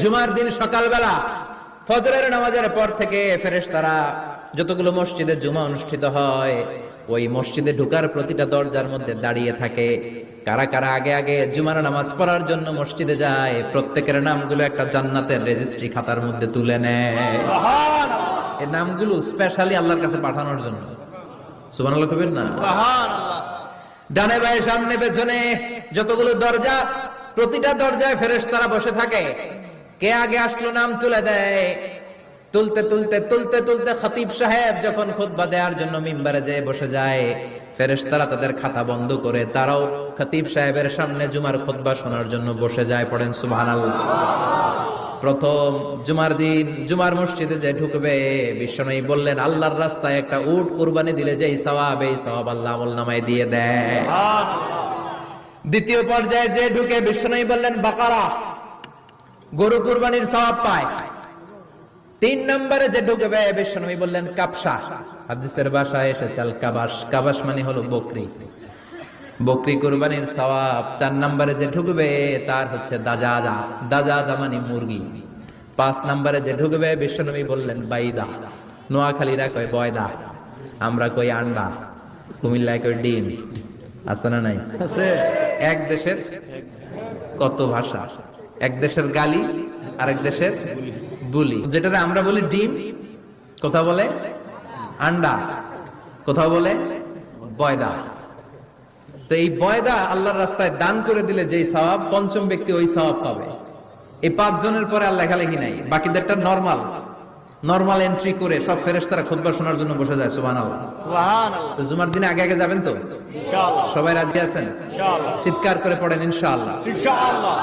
জুমার দিন সকালবেলা ফজরের নামাজের পর থেকে ফেরেশতারা যতগুলো মসজিদে জুমা অনুষ্ঠিত হয় ওই মসজিদে ঢোকার প্রতিটা দরজার মধ্যে দাঁড়িয়ে থাকে। কারা কারা আগে আগে জুমার নামাজ পড়ার জন্য মসজিদে যায়, প্রত্যেকের নামগুলো একটা জান্নাতের রেজিস্ট্রি খাতার মধ্যে তুলে নেয়। এই নামগুলো স্পেশালি আল্লাহর কাছে পাঠানোর জন্য। সুবহানাল্লাহ কইবেন না? ডানে বায়ে সামনে পেছনে যতগুলো দরজা, প্রতিটা দরজায় ফেরেশতারা বসে থাকে। কে আগে আসলো নাম তুলে দেয়। তুলতে তুলতে তুলতে তুলতে খতিব সাহেব যখন খুতবা দেওয়ার জন্য মিম্বারে যেয়ে বসে যায়, ফেরেশতারা তাদের খাতা বন্ধ করে তারাও খতিব সাহেবের সামনে জুমার খুতবা শোনার জন্য বসে যায়। পড়েন সুবহানাল্লাহ। প্রথম জুমার দিন জুমার মসজিদে যে ঢুকবে, বিশ্বনবী বললেন আল্লাহর রাস্তায় একটা উট কুরবানি দিলে যেই সওয়াব, এই সওয়াব আল্লাহ আমলনামায় দিয়ে দেয়। দ্বিতীয় পর্যায়ে যে ঢুকে, বিশ্বনবী বললেন বাকারা, গরু কুরবানির সওয়াব পায়। তিন নম্বরে যে ঢুকবে, বিশ্বনবী বললেন কাবশা, হাদিসের ভাষায় এসেছে আল কাবাস, কাবাস মানে হলো বকরি, বকরি কুরবানির সওয়াব। চার নম্বরে যে ঢুকবে তার হচ্ছে দাজাজা, দাজাজা মানে মুরগি। পাঁচ নম্বরে যে ঢুকবে, বিশ্বনবী বললেন বাইদা, নোয়াখালীরা কয় বয়দা, আমরা কই আন্ডা, কুমিল্লায় কই ডিম। আছে না নাই? এক দেশের কত ভাষা, এক দেশের গালি আরেক দেশের বুলি। যেটা আমরা বলি ডিম, কোথাও বলে আন্ডা, কোথাও বলে বয়দা। তো এই বয়দা আল্লাহর রাস্তায় দান করে দিলে যেই সওয়াব, পঞ্চম ব্যক্তি ওই সওয়াব পাবে। এই 5 জনের পরে আর লেখালেখি নাই, বাকিদেরটা নরমাল এন্ট্রি করে সব ফেরেশতারা খুতবা শোনার জন্য বসে যায়। সুবহানাল্লাহ, সুবহানাল্লাহ। তো জুমার দিনে আগে আগে যাবেন তো ইনশাআল্লাহ? সবাই রাজি আছেন? ইনশাআল্লাহ। চিৎকার করে পড়েন ইনশাআল্লাহ, ইনশাআল্লাহ।